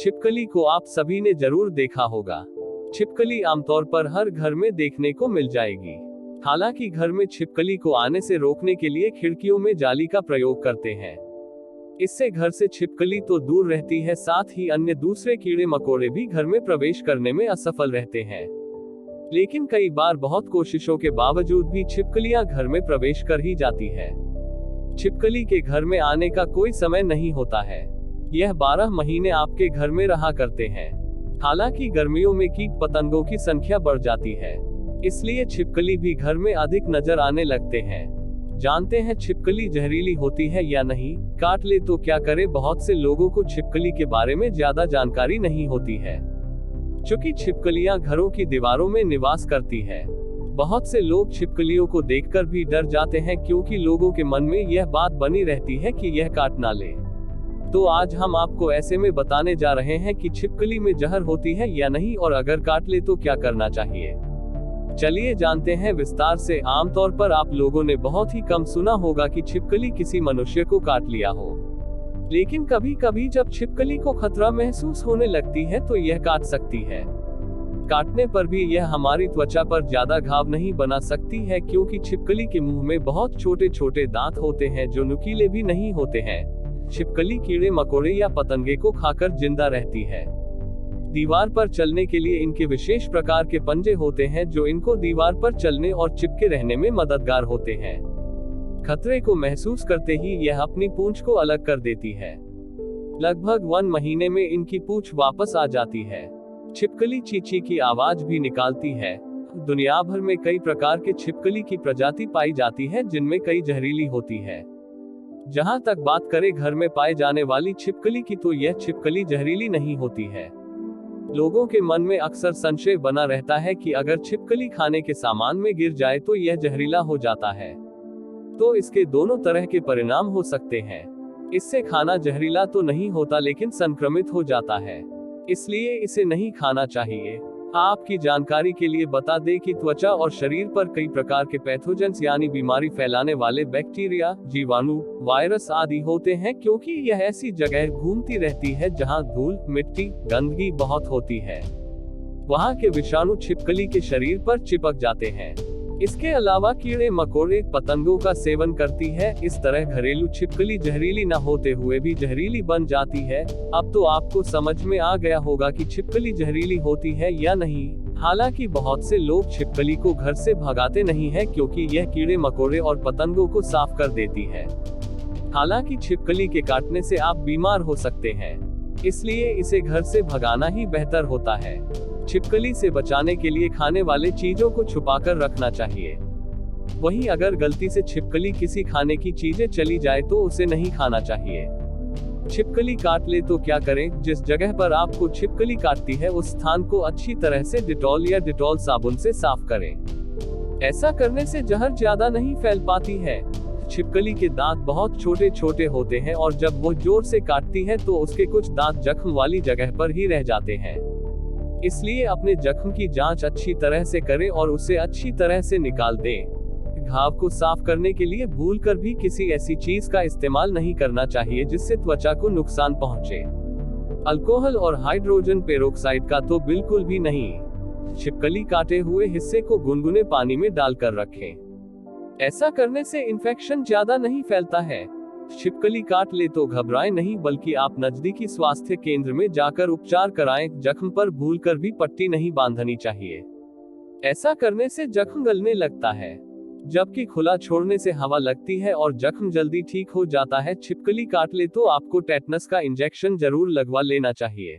छिपकली को आप सभी ने जरूर देखा होगा। छिपकली आमतौर पर हर घर में देखने को मिल जाएगी। हालांकि घर में छिपकली को आने से रोकने के लिए खिड़कियों में जाली का प्रयोग करते हैं। इससे घर से छिपकली तो दूर रहती है, साथ ही अन्य दूसरे कीड़े मकोड़े भी घर में प्रवेश करने में असफल रहते हैं। लेकिन कई बार बहुत कोशिशों के बावजूद भी छिपकलियां घर में प्रवेश कर ही जाती है। छिपकली के घर में आने का कोई समय नहीं होता है। यह 12 महीने आपके घर में रहा करते हैं। हालांकि गर्मियों में कीट पतंगों की संख्या बढ़ जाती है, इसलिए छिपकली भी घर में अधिक नजर आने लगते हैं। जानते हैं छिपकली जहरीली होती है या नहीं? काट ले तो क्या करे? बहुत से लोगों को छिपकली के बारे में ज्यादा जानकारी नहीं होती है। चूंकि छिपकलियां घरों की दीवारों में निवास करती है, बहुत से लोग छिपकलियों को देखकर भी डर जाते हैं, क्योंकि लोगों के मन में यह बात बनी रहती है कि यह काट ना ले। तो आज हम आपको ऐसे में बताने जा रहे हैं कि छिपकली में जहर होती है या नहीं, और अगर काट ले तो क्या करना चाहिए। चलिए जानते हैं विस्तार से। आमतौर पर आप लोगों ने बहुत ही कम सुना होगा कि छिपकली किसी मनुष्य को काट लिया हो, लेकिन कभी कभी जब छिपकली को खतरा महसूस होने लगती है तो यह काट सकती है। काटने पर भी यह हमारी त्वचा पर ज्यादा घाव नहीं बना सकती है, क्योंकि छिपकली के मुंह में बहुत छोटे छोटे दांत होते हैं जो नुकीले भी नहीं होते हैं। छिपकली कीड़े मकोड़े या पतंगे को खाकर जिंदा रहती है। दीवार पर चलने के लिए इनके विशेष प्रकार के पंजे होते हैं जो इनको दीवार पर चलने और चिपके रहने में मददगार होते हैं। खतरे को महसूस करते ही यह अपनी पूंछ को अलग कर देती है। लगभग 1 महीने में इनकी पूंछ वापस आ जाती है। छिपकली चींची की आवाज भी निकालती है। दुनिया भर में कई प्रकार के छिपकली की प्रजाति पाई जाती है, जिनमें कई जहरीली होती है। जहां तक बात करें घर में पाए जाने वाली छिपकली की, तो यह छिपकली जहरीली नहीं होती है। लोगों के मन में अक्सर संशय बना रहता है कि अगर छिपकली खाने के सामान में गिर जाए तो यह जहरीला हो जाता है। तो इसके दोनों तरह के परिणाम हो सकते हैं। इससे खाना जहरीला तो नहीं होता, लेकिन संक्रमित हो जाता है, इसलिए इसे नहीं खाना चाहिए। आपकी जानकारी के लिए बता दें कि त्वचा और शरीर पर कई प्रकार के पैथोजेंस यानी बीमारी फैलाने वाले बैक्टीरिया, जीवाणु, वायरस आदि होते हैं, क्योंकि यह ऐसी जगह घूमती रहती है जहां धूल, मिट्टी, गंदगी बहुत होती है। वहां के विषाणु छिपकली के शरीर पर चिपक जाते हैं। इसके अलावा कीड़े मकोड़े पतंगों का सेवन करती है। इस तरह घरेलू छिपकली जहरीली न होते हुए भी जहरीली बन जाती है। अब तो आपको समझ में आ गया होगा कि छिपकली जहरीली होती है या नहीं। हालांकि बहुत से लोग छिपकली को घर से भगाते नहीं है, क्योंकि यह कीड़े मकोड़े और पतंगों को साफ कर देती है। हालांकि छिपकली के काटने से आप बीमार हो सकते हैं, इसलिए इसे घर से भगाना ही बेहतर होता है। छिपकली से बचाने के लिए खाने वाले चीजों को छुपाकर रखना चाहिए। वहीं अगर गलती से छिपकली किसी खाने की चीजें चली जाए तो उसे नहीं खाना चाहिए। छिपकली काट ले तो क्या करें? जिस जगह पर आपको छिपकली काटती है उस स्थान को अच्छी तरह से डिटॉल या डिटॉल साबुन से साफ करें। ऐसा करने से जहर ज्यादा नहीं फैल पाती है। छिपकली के दांत बहुत छोटे छोटे होते हैं और जब वो जोर से काटती है तो उसके कुछ दांत जख्म वाली जगह पर ही रह जाते हैं। इसलिए अपने जख्म की जांच अच्छी तरह से करें और उसे अच्छी तरह से निकाल दें। घाव को साफ करने के लिए भूलकर भी किसी ऐसी चीज का इस्तेमाल नहीं करना चाहिए जिससे त्वचा को नुकसान पहुंचे। अल्कोहल और हाइड्रोजन पेरोक्साइड का तो बिल्कुल भी नहीं। छिपकली काटे हुए हिस्से को गुनगुने पानी में डालकर रखें। ऐसा करने से इन्फेक्शन ज्यादा नहीं फैलता है। छिपकली काट ले तो घबराएं नहीं, बल्कि आप नजदीकी स्वास्थ्य केंद्र में जाकर उपचार कराएं। जख्म पर भूलकर भी पट्टी नहीं बांधनी चाहिए। ऐसा करने से जख्म गलने लगता है, जबकि खुला छोड़ने से हवा लगती है और जख्म जल्दी ठीक हो जाता है। छिपकली काट ले तो आपको टेटनस का इंजेक्शन जरूर लगवा लेना चाहिए।